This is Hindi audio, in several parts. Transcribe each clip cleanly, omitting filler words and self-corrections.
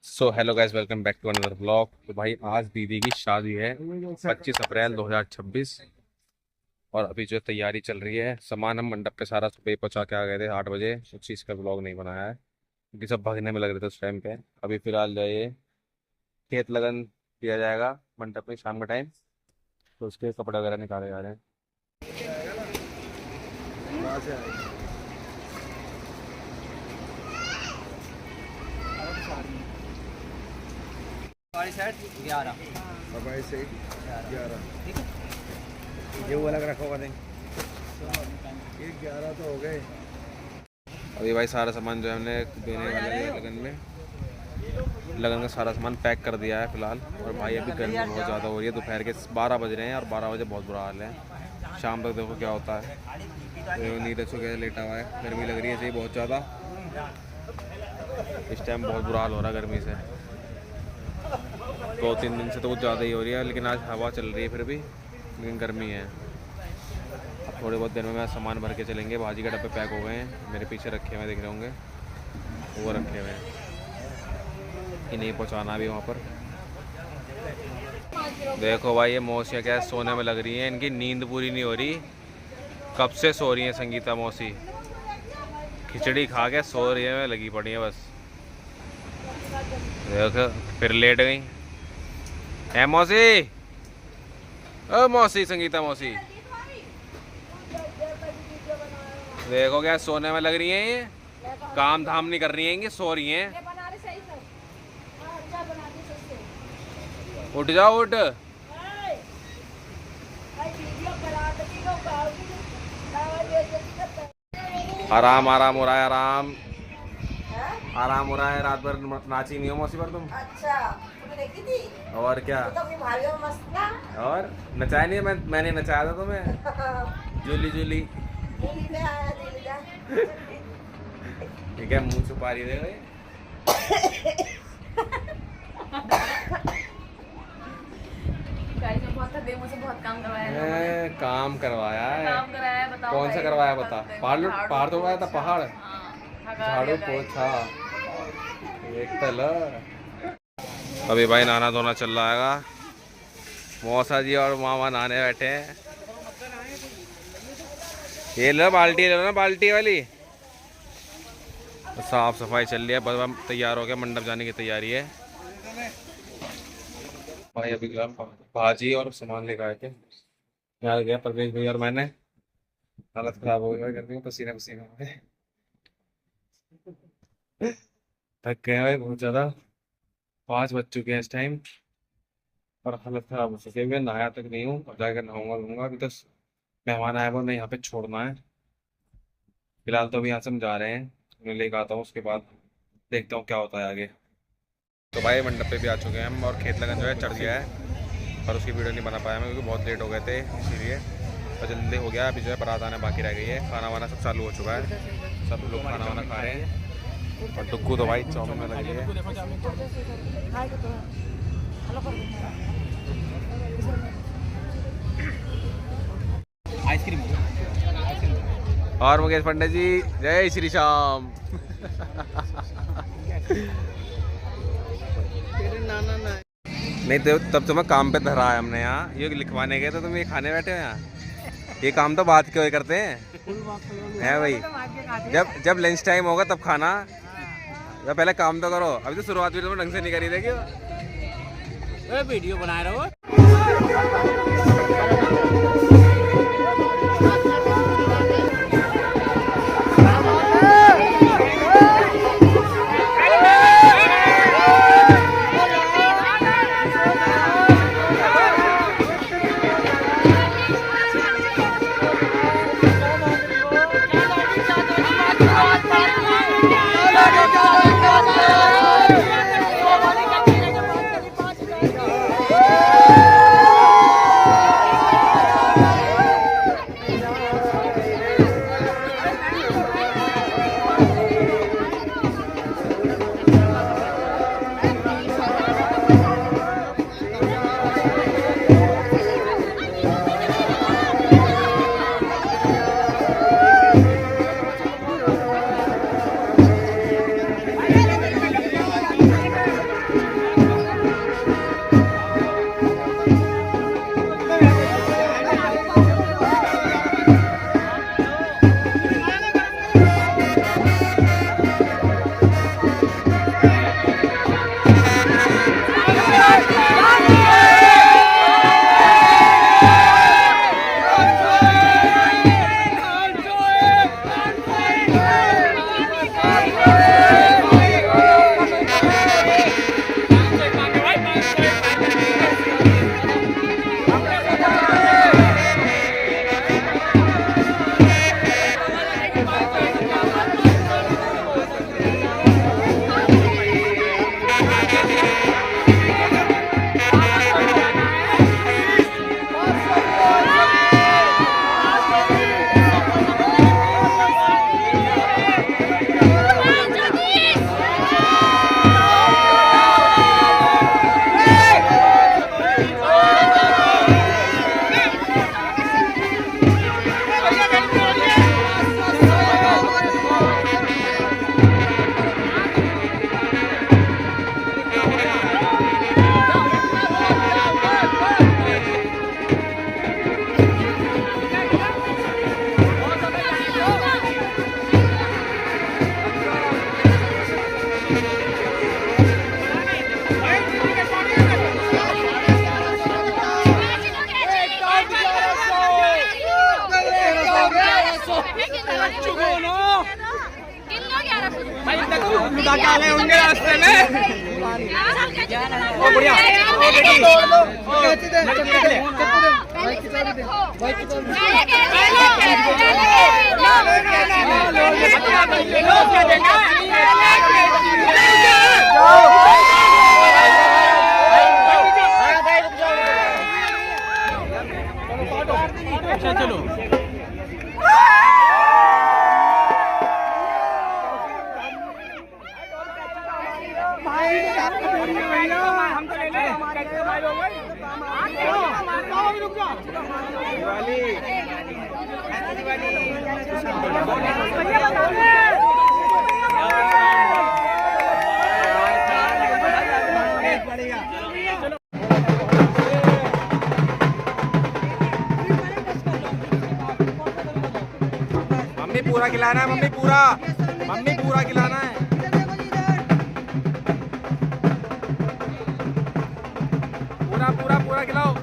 So hello guys, welcome back to another blog. तो भाई आज दीदी की शादी है 25 अप्रैल 2026 और अभी जो तैयारी चल रही है। सामान हम मंडप पे सारा सुबह पहुंचा के आ गए थे 8 बजे। उस चीज़ का ब्लॉग नहीं बनाया है क्योंकि सब भागने में लग रहे थे उस टाइम पे। अभी फिलहाल जो है ये खेत लगन किया जाएगा मंडप में शाम का टाइम, तो उसके कपड़े वगैरह निकाले जा रहे हैं। हमारी साइड 11 हमारी साइड 11 ठीक है। ये वो अलग रखा होगा नहीं, ये 11 तो हो गए। अभी भाई सारा सामान जो है हमने देने वाले हैं लगन का सारा सामान पैक कर दिया है फिलहाल। और भाई अभी गर्मी बहुत ज़्यादा हो रही है, दोपहर के 12 बज रहे हैं और 12 बजे बहुत बुरा हाल है। शाम तक देखो क्या होता है। तो नीरज को क्या लेटा हुआ है, गर्मी लग रही है सही बहुत ज़्यादा। इस टाइम बहुत बुरा हाल हो रहा है गर्मी से। 2-3 दिन से तो कुछ ज़्यादा ही हो रही है, लेकिन आज हवा चल रही है फिर भी, लेकिन गर्मी है। अब थोड़ी बहुत देर में मैं सामान भर के चलेंगे। भाजी के डब्बे पैक हो गए हैं, मेरे पीछे रखे हुए देख रहे होंगे, वो रखे हुए हैं। इन्हें पहुंचाना अभी वहाँ पर। देखो भाई ये मौसियाँ क्या सोने में लग रही हैं, इनकी नींद पूरी नहीं हो रही। कब से सो रही हैं संगीता मौसी, खिचड़ी खा के सो रही है, लगी पड़ी है बस। देखो फिर लेट गई है मौसी। ओ मौसी, संगीता मौसी देखो क्या सोने में लग रही हैं ये, काम धाम नहीं कर रही हैं, ये सो रही हैं। उठ जाओ उठ। आराम आराम हो रहा है, आराम आराम हो रहा है। रात भर नाची नहीं हो मौसी पर तुम? अच्छा, तुमने देखी थी? और क्या, तो अपनी भाभी और मस्त ना? और नचाया नहीं? मैंने नचाया था तुम्हें। जूली जूली दिल्ली में आया, दिल्ली जा। ठीक है, मुंह छुपा रही है। गाइस मैं बहुत थक गई, मुझे बहुत काम करवाया है। काम करवाया है? काम कराया है, बताओ कौन सा भाई, करवाया बता। झाड़ू पहाड़ तोड़वाया था? पहाड़ हाँ, झाड़ू पोछा एक तल। अभी भाई नहाना धोना चल रहा है। मौसा जी और मामा नहाने बैठे हैं। ये लो बाल्टी, ले लो ना बाल्टी वाली। साफ सफाई चल रही है, बस हम तैयार हो गए, मंडप जाने की तैयारी है। भाई अभी भाजी और सामान लेकर आए थे, यहाँ गया परवेश भाई और मैंने। हालत खराब हो गई गर्मी में, पसीने पसीने हो गए, थक गए भाई बहुत ज़्यादा। 5 बज चुके हैं इस टाइम और हालत खराब हो चुकी है। मैं नहाया तक नहीं हूँ, और जाकर नहाऊंगा लूँगा। अभी तो मेहमान आए वो नहीं, यहाँ पे छोड़ना है फिलहाल। तो अभी यहाँ से हम जा रहे हैं, उन्हें लेकर आता हूँ, उसके बाद देखता हूँ क्या होता है आगे। तो भाई मंडप पे भी आ चुके हैं हम, और खेत लगन जो है चढ़ गया है, पर उसकी वीडियो नहीं बना पाया मैं क्योंकि बहुत लेट हो गए थे, इसीलिए तो जल्दी हो गया। अभी जो है बारात आने बाकी रह गई है। खाना वाना सब चालू हो चुका है, सब लोग खाना वाना खा रहे हैं। और टुक्कू तो भाई चाउमीन में लगी है। आइसक्रीम और मुकेश पंडित जी जय श्री श्याम। नहीं तो तब तुम्हें काम पे धरा है हमने यहाँ, ये लिखवाने गए तो तुम ये खाने बैठे हो यहाँ। ये काम तो बात क्यों करते हैं भाई? जब लंच टाइम होगा तब खाना, या पहले काम तो करो। अभी तो शुरुआत भी तुमने ढंग से नहीं करी, देखियो वीडियो बना रहे हो। लुटाके आ गए होंगे रास्ते में। ओ बढ़िया, ओ बेटी, चलो मम्मी पूरा खिलाना है, मम्मी पूरा खिलाना है। पूरा खिलाओ।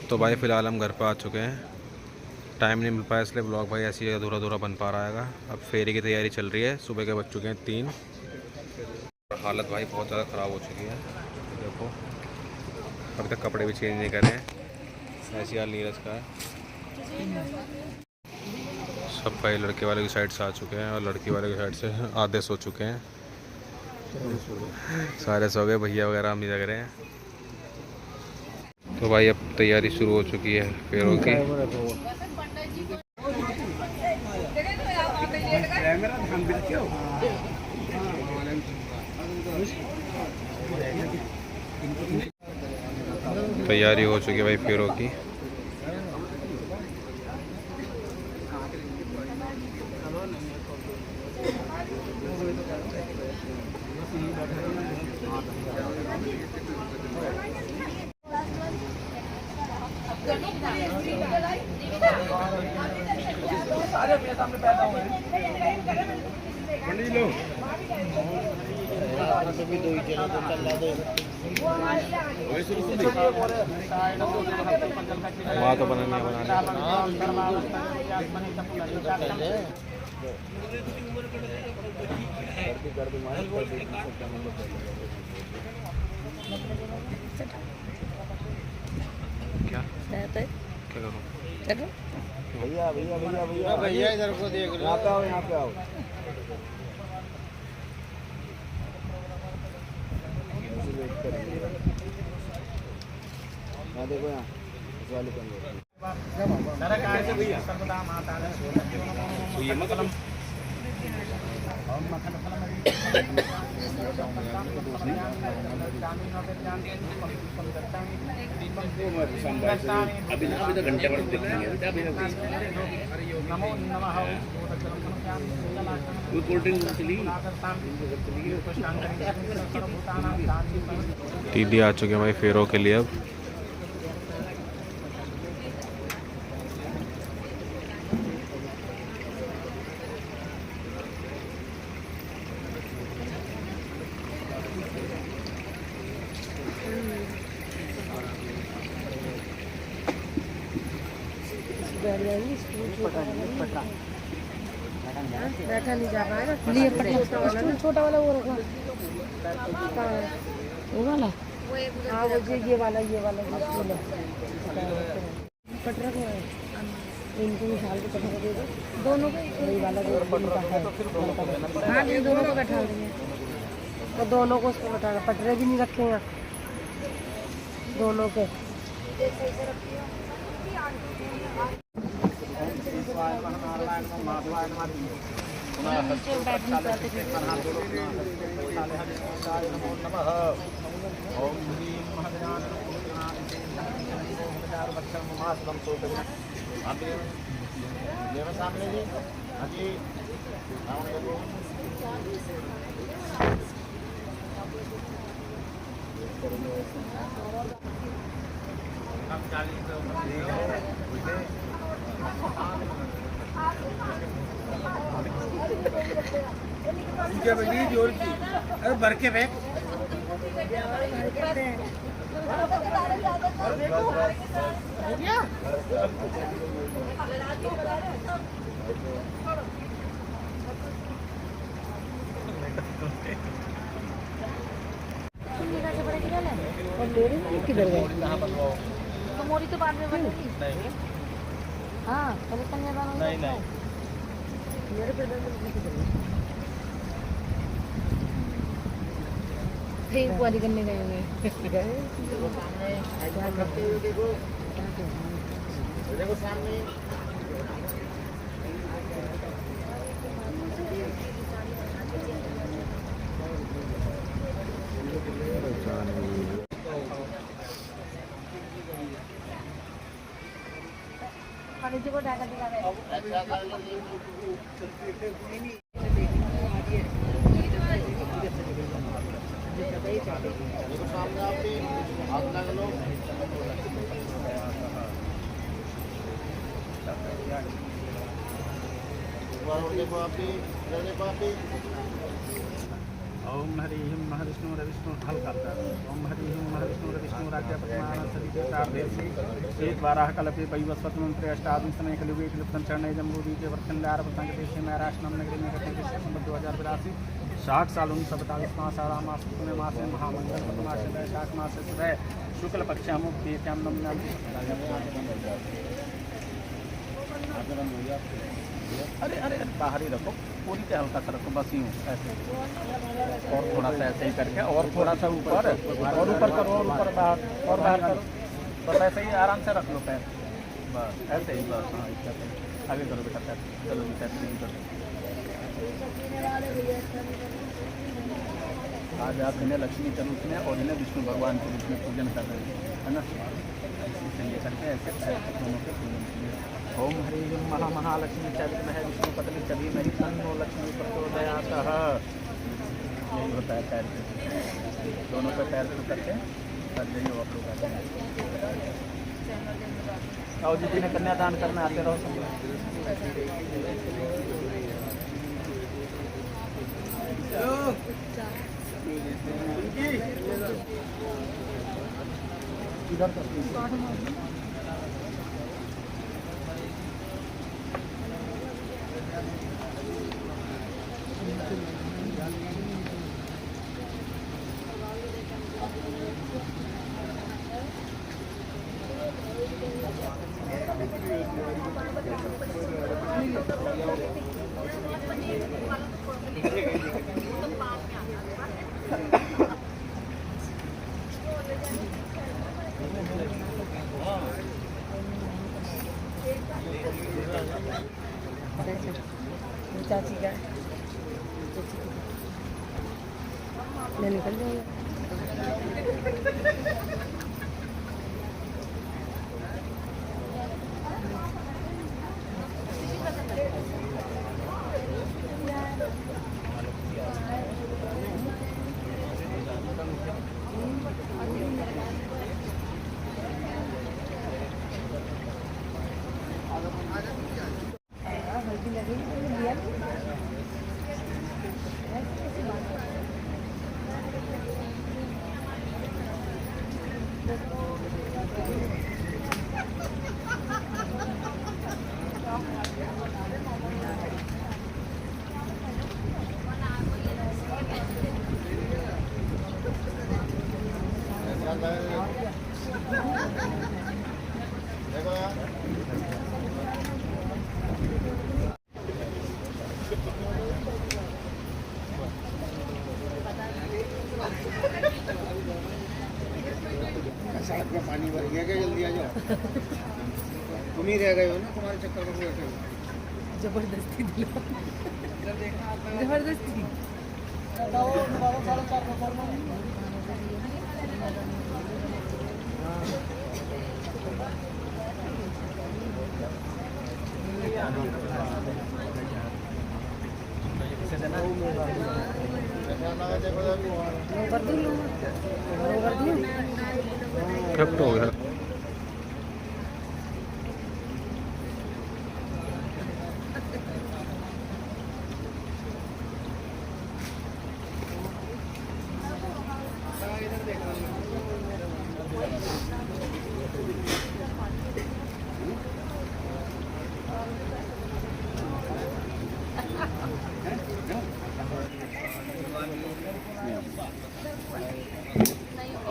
तो भाई फ़िलहाल हम घर पर आ चुके हैं। टाइम नहीं मिल पाया इसलिए ब्लॉग भाई ऐसे ही अधूरा बन पा रहा है। अब फेरी की तैयारी चल रही है। सुबह के बज चुके हैं 3। हालत भाई बहुत ज़्यादा ख़राब हो चुकी है। देखो अभी तक कपड़े भी चेंज नहीं करे हैं। ऐसी हाल नीरज का है। सब भाई लड़के वाले की साइड से आ चुके हैं और लड़की वाले की साइड से आधे सो चुके हैं। सारे सो गए, भैया वगैरह हम ही लग रहे हैं। तो भाई अब तैयारी शुरू हो चुकी है फेरों की। तैयारी हो चुकी है भाई फेरों की। वहाँ तो बनाना क्या करूँ? भैया भैया भैया भैया भैया इधर को देख लो। यहाँ पे आओ, यहाँ पे आओ। यहाँ देखो, यहाँ इस वाले कमरे अभी तो घंटे भर देखेंगे। दीदी आ चुके हैं भाई फेरों के लिए अब। बैठा नहीं जा पाएगा लिए छोटा वाला वो रखा वो वाला हाँ वो ये वाला पटरा को इनको मिसाल को पटरा दे दो दोनों को वही वाला जो इनका है हाँ ये दोनों को बैठा देंगे तो दोनों को उसको बैठा पटरे भी नहीं रखे हैं दोनों के क्या बड़ी जोर की अरे भर के फेंक किधर गए तो मोरी तो बाद में बनेगी। हाँ पहले कन्यादान नहीं मेरे पे किधर गए वाली करने गए हुए देखो सामने को ढाका दिला देखो सामने आपके हाथ लगा लो देखो आप ओम हरि हिम महाविष्णु रविष्णु हल करता ओम हरि हिम महाविष्णु रविष्णु राज्य पद्मान सदी देवता एक बारह कल्पे वैवस्वत मंत्र अष्टादश समय कलयुगे क्लिप्तन चरण जम्बूदी के वर्तन लार पतंग देश में महाराष्ट्र नगरी में करते हैं संबंध 2082 60 साल 1947 मास आराम मास पुण्य मास महामंगल पद्माश शाक मास सुबह शुक्ल पक्षा मुक्ति श्याम नम अरे अरे बाहर ही रखो पूरी से हल्का सा रखो बस यूँ ऐसे और थोड़ा सा ऐसे ही करके और थोड़ा सा ऊपर और ऊपर करो और ऊपर बाहर और बाहर करो बस ऐसे ही आराम से रख लो पैर बस ऐसे ही बस हाँ इतना आगे करो बेटा पैर चलो जी पैर नहीं करो आज आप इन्हें लक्ष्मी के रूप में और इन्हें विष्णु भगवान के रूप में पूजन कर रहे हैं है ना इसलिए करके ऐसे पैर दोनों के पूजन किए ओम हरि महालक्ष्मी चरित्र है विष्णु पत्नी चली मेरी तन्नो लक्ष्मी प्रचोदयातः यही होता है पैर पे दोनों पे पैर पे करके कर जाइए आप लोग आते हैं और जितने कन्यादान करने आते रहो इधर चाची का मैं निकल जाऊँगा पानी भर गया क्या? जल्दी आ जाओ। तुम ही रह गए हो ना, तुम्हारे चक्कर में बैठे हो। जबरदस्ती दिला, जबरदस्ती। कर दूँ कर दूँ। शिफ्ट हो गया।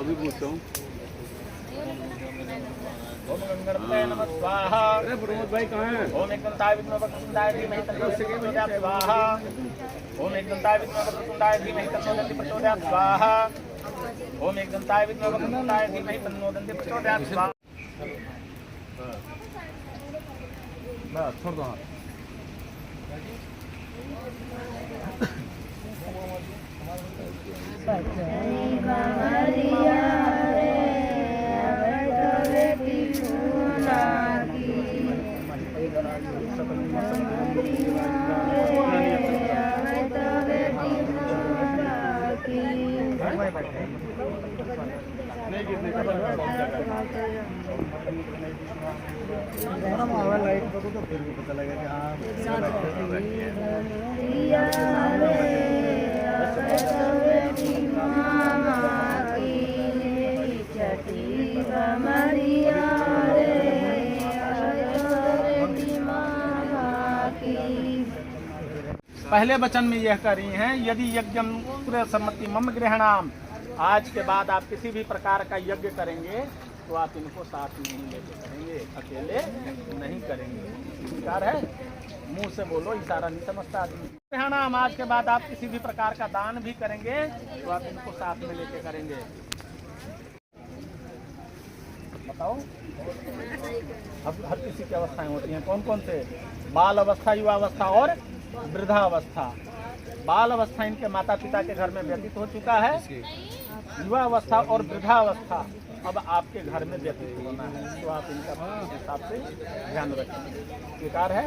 अभी पूछता हूँ। ओम गंगणपतये नमः स्वाहा। अरे प्रमोद भाई कहाँ हैं? ओम एकदंताय विद्महे वक्रतुंडाय धीमहि तन्नो दन्ति प्रचोदयात् स्वाहा। ओम एकदंताय विद्महे वक्रतुंडाय धीमहि तन्नो दन्ति प्रचोदयात् स्वाहा। ओम एकदंताय विद्महे वक्रतुंडाय धीमहि तन्नो दन्ति प्रचोदयात् स्वाहा। बस छोड़ दो हाथ। नहीं गिरने का लाइट को तो फिर भी पता लगा कि पहले वचन में यह कर रही हैं, यदि यज्ञ सम्मति मम गृहणाम, आज के बाद आप किसी भी प्रकार का यज्ञ करेंगे तो आप इनको साथ में नहीं लेके करेंगे, अकेले नहीं करेंगे। स्वीकार है? मुंह से बोलो, इशारा नहीं समझता आदमी। गृहणाम, आज के बाद आप किसी भी प्रकार का दान भी करेंगे तो आप इनको साथ में लेके करेंगे। बताओ, अब हर किसी की अवस्थाएं होती हैं, कौन कौन से? बाल अवस्था, युवा अवस्था और वृद्धावस्था। बाल अवस्था इनके माता पिता के घर में व्यतीत हो चुका है, युवा अवस्था और वृद्धावस्था अब आपके घर में व्यतीत होना है, तो आप इनका हिसाब से ध्यान रखें। स्वीकार है?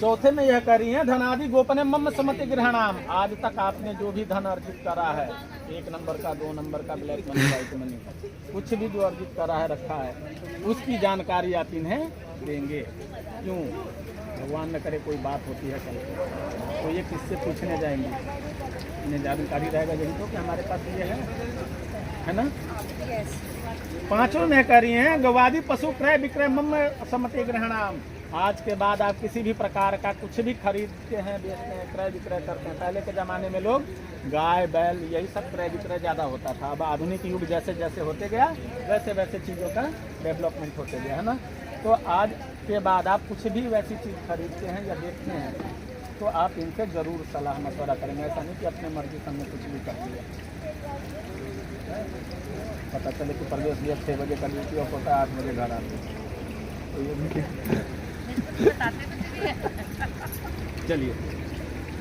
चौथे में यह कह रही है, धनादि गोपने मम सम्मति गृहणाम, आज तक आपने जो भी धन अर्जित करा है, 1 नंबर का, 2 नंबर का, ब्लैक मनी, व्हाइट मनी, कुछ भी जो अर्जित करा है, रखा है, उसकी जानकारी आप इन्हें देंगे। क्यों? भगवान न करे कोई बात होती है कल तो ये किससे पूछने जाएंगे? इन्हें जानकारी रहेगा यही तो कि हमारे पास ये है ना? पांचों में कह रही हैं, गवादि पशु क्रय विक्रय मम सम्मति ग्रहणाम, आज के बाद आप किसी भी प्रकार का कुछ भी खरीदते हैं, बेचते हैं, क्रय विक्रय करते हैं। पहले के ज़माने में लोग गाय बैल यही सब क्रय विक्रय ज़्यादा होता था। अब आधुनिक युग जैसे जैसे होते गया वैसे वैसे चीज़ों का डेवलपमेंट होते गया, है ना? तो आज के बाद आप कुछ भी वैसी चीज़ खरीदते हैं या देखते हैं तो आप इनसे ज़रूर सलाह मशवरा करेंगे। ऐसा नहीं कि अपने मर्जी सामने कुछ भी कर दिया। पता चले कि प्रवेश दिया 6 बजे का ड्यूटी ऑफ होता है, 8 बजे घर आते हैं, तो ये भी चलिए।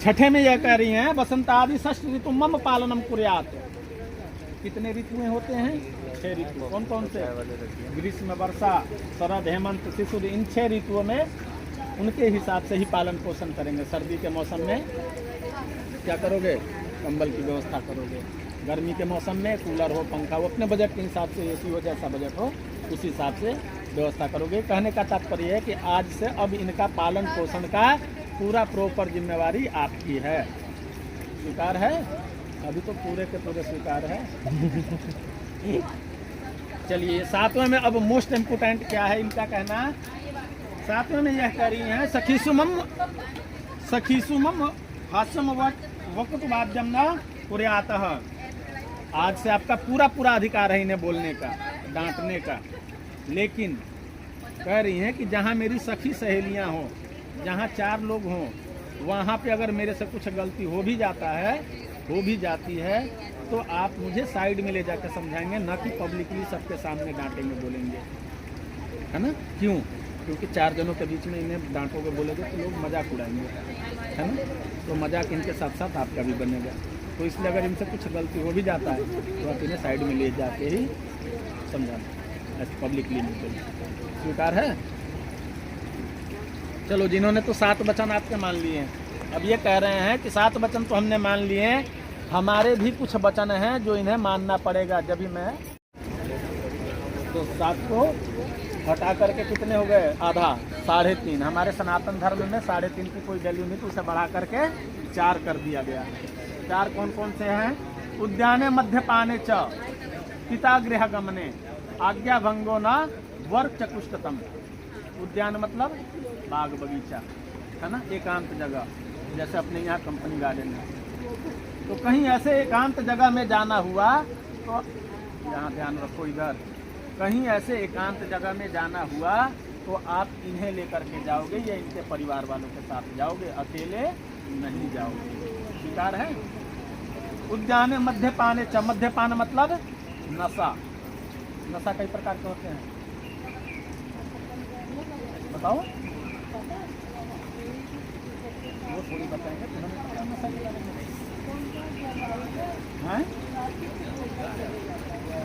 छठे में यह कह रही हैं, वसंतादि षष्ठ ऋतु मम पालनम कुर्यात्। कितने ऋतुएं होते हैं? 6 ऋतु। कौन कौन से? ग्रीष्म, वर्षा, शरद, हेमंत, शिशिर, इन 6 ऋतुओं में उनके हिसाब से ही पालन पोषण करेंगे। सर्दी के मौसम में क्या करोगे? कंबल की व्यवस्था करोगे। गर्मी के मौसम में कूलर हो, पंखा हो, अपने बजट के हिसाब से, एसी हो, जैसा बजट हो उस हिसाब से व्यवस्था करोगे। कहने का तात्पर्य है कि आज से अब इनका पालन पोषण का पूरा प्रॉपर जिम्मेवारी आपकी है। स्वीकार है? अभी तो पूरे के पूरे स्वीकार है। चलिए, 7वें में अब मोस्ट इम्पोर्टेंट क्या है इनका कहना? 7वें में यह कह रही हैं, सखीसुमम हास्यम वक्त वाद्यम न कुर्यातः। आज से आपका पूरा पूरा अधिकार है इन्हें बोलने का, डांटने का। लेकिन कह रही हैं कि जहाँ मेरी सखी सहेलियाँ हों, जहाँ 4 लोग हों, वहाँ पे अगर मेरे से कुछ गलती हो भी जाती है तो आप मुझे साइड में ले जाकर समझाएंगे, ना कि पब्लिकली सबके सामने डांटेंगे, बोलेंगे, है ना। क्यों? क्योंकि 4 जनों के बीच में इन्हें डांटोगे, बोलोगे तो लोग मजाक उड़ाएंगे, है ना। तो मजाक इनके साथ साथ आपका भी बनेगा। तो इसलिए अगर इनसे कुछ गलती हो भी जाता है तो आप इन्हें साइड में ले जाके ही समझाना, ऐसे पब्लिकली नहीं। स्वीकार है? चलो, जिन्होंने तो 7 वचन आपके मान लिए हैं, अब ये कह रहे हैं कि 7 वचन तो हमने मान लिए हैं, हमारे भी कुछ वचन हैं जो इन्हें मानना पड़ेगा। जब भी मैं तो 7 को हटा करके कितने हो गए? आधा, 3.5। हमारे सनातन धर्म में 3.5 की कोई वैल्यू नहीं, तो उसे बढ़ा करके 4 कर दिया गया। 4 कौन कौन से हैं? उद्याने मध्यपाने च पिता गृह गमने आज्ञा भंगो न वर चकुष्टतम। उद्यान मतलब बाग बगीचा, है ना, एकांत जगह, जैसे अपने यहाँ कंपनी गार्डन है। तो कहीं ऐसे एकांत जगह में जाना हुआ तो यहाँ ध्यान रखो, इधर कहीं ऐसे एकांत जगह में जाना हुआ तो आप इन्हें लेकर के जाओगे या इनके परिवार वालों के साथ जाओगे, अकेले नहीं जाओगे। स्वीकार है? उद्यान मध्यपाने च, मध्यपान मतलब नशा। नशा कई प्रकार के होते हैं, बताओ। वो थोड़ी बताएंगे, तुम्हें पता है नशा के बारे में? हैं?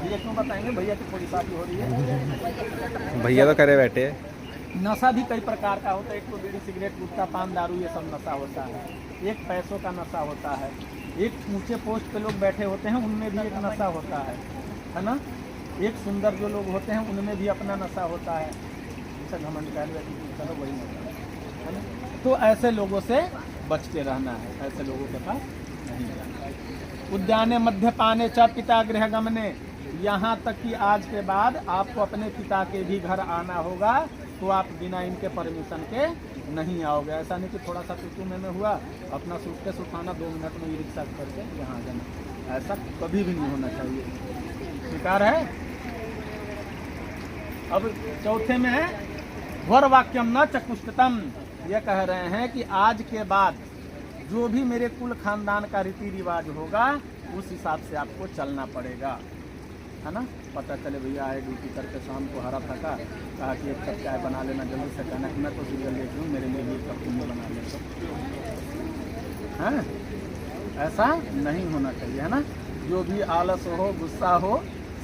भैया क्यों बताएंगे? भैया की थोड़ी शादी हो रही है। भैया तो करे बैठे। नशा भी कई प्रकार का होता है। एक तो बीड़ी सिगरेट गुटखा पान दारू ये सब नशा होता है। एक पैसों का नशा होता है। एक ऊंचे पोस्ट पे लोग बैठे होते हैं, उनमें भी एक नशा होता है ना। एक सुंदर जो लोग होते हैं उनमें भी अपना नशा होता है। जैसे घमंड कर चलो वही नशा है ना। तो ऐसे लोगों से बच के रहना है, ऐसे लोगों के पास नहीं जाना है। उद्याने मध्यपाने च पिता गृह गमने, यहाँ तक कि आज के बाद आपको अपने पिता के भी घर आना होगा, तो आप बिना इनके परमिशन के नहीं आओगे। ऐसा नहीं कि थोड़ा सा टुटू में हुआ, अपना सूटकेस उठाना 2 मिनट में ई रिक्शा करके यहाँ आ जाना, ऐसा कभी भी नहीं होना चाहिए। स्वीकार है? अब चौथे में है वर वाक्यम न चकुष्टतम। ये कह रहे हैं कि आज के बाद जो भी मेरे कुल खानदान का रीति रिवाज होगा उस हिसाब से आपको चलना पड़ेगा, है ना। पता चले भैया आए ड्यूटी करके शाम को हरा थका, कहा कि 1 कप चाय बना लेना जल्दी से, कहना कि मैं तो सीरियल देख लूँ, मेरे लिए भी 1 कप तुमने बना लेना, हैं? ऐसा नहीं होना चाहिए, है ना। जो भी आलस हो, गुस्सा हो,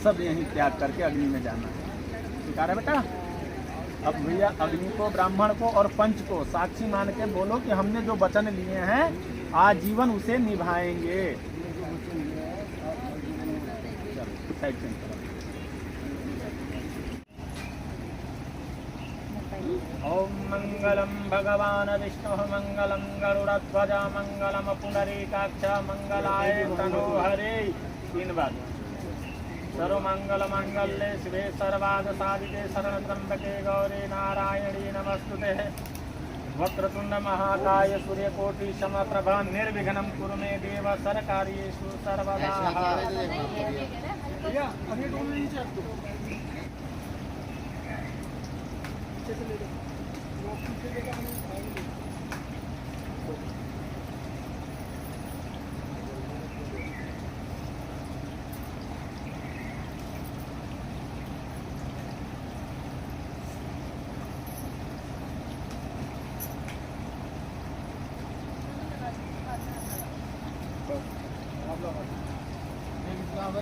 सब यहीं त्याग करके अग्नि में जाना है। स्वीकार है बेटा? अब भैया अग्नि को, ब्राह्मण को और पंच को साक्षी मान के बोलो कि हमने जो वचन लिए हैं आजीवन उसे निभाएंगे। ओम मंगलम भगवान विष्णु मंगलम गरुड़ध्वज मंगलम पुंडरीकाक्ष मंगलाय तनोहरे। 3 बार। सर्वमंगल मंगल्ये शिवे सर्वाद साधिके शरण त्र्यंबके गौरी नारायणी नमस्तुते। वक्रतुंड महाकाय सूर्यकोटि समप्रभ निर्विघ्नं कुरु मे देव सर्वकार्येषु सर्वदा।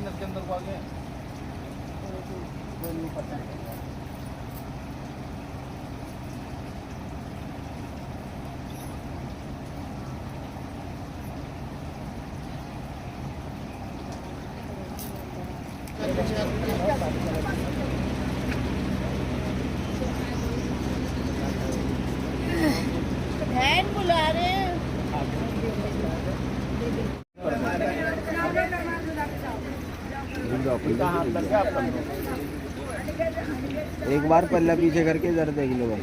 के अंदर को आ गए कोई नहीं पता है। बहन बुला रहे हैं। एक बार पल्ला पीछे करके इधर देख लो भाई।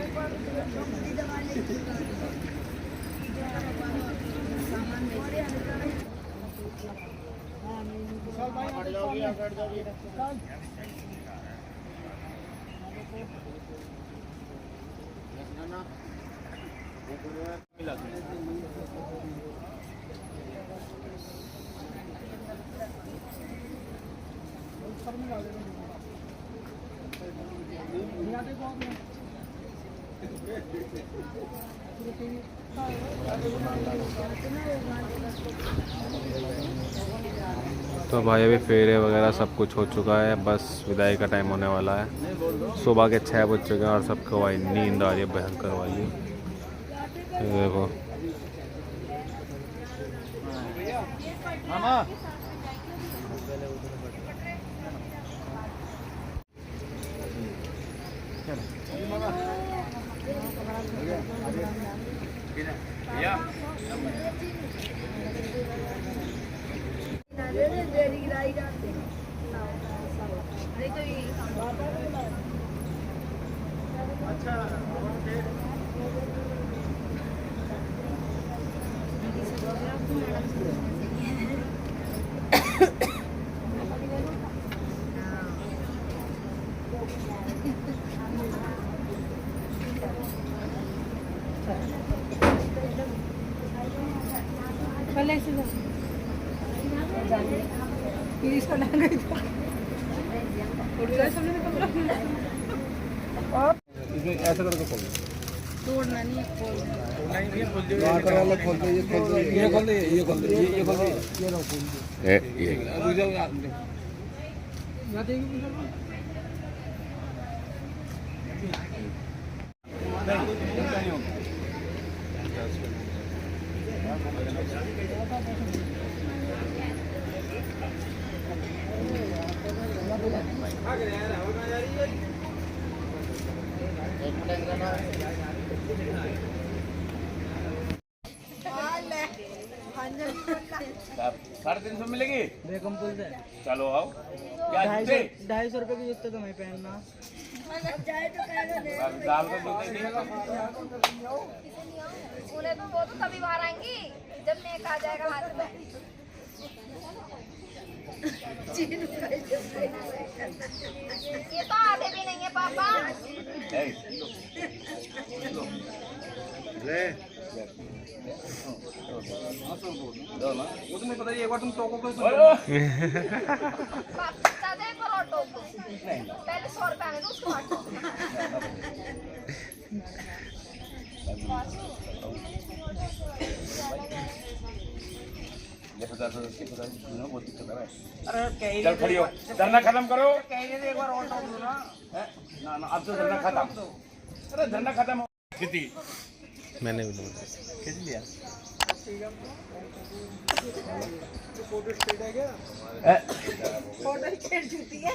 तो भाई अभी फेरे वगैरह सब कुछ हो चुका है, बस विदाई का टाइम होने वाला है। सुबह के 6 बज चुके हैं और सबको भाई नींद आ रही है भयंकर वाली। ये देखो पहले से प्लीज को लग गई तो इसमें ऐसा करके खोल तोड़ना नहीं है, खोलना है। ये खोल दे, ये खोल दे, ये खोल दे, ये खोल दे, ये खोल दे, ये लो खोल दे। रुक जाओ यार, यहाँ देखिए नहीं होगा। साढ़े 300 मिलेगी। बेगम पुल से चलो आओ। क्या जूते? 250 रुपए के जूते तो मैं पहनना। दाल का जूते नहीं है। उन्हें तो वो तो तभी बाहर आएंगी जब नेक आ जाएगा हाथ में। ये तो आधे भी नहीं है पापा। वो तुम्हें पता है एक बार तुम टोको को पापा दे पर ऑटो को पहले 100 रुपए आने दो उसको ऑटो। चल खड़ी हो, धरना खत्म करो। एक बार ऑटो दो ना। ना अब तो धरना खत्म। अरे धरना खत्म हो स्थिति मैंने भी खींच लिया। फोटो स्टेट है क्या? फोटो स्टेट जूती है।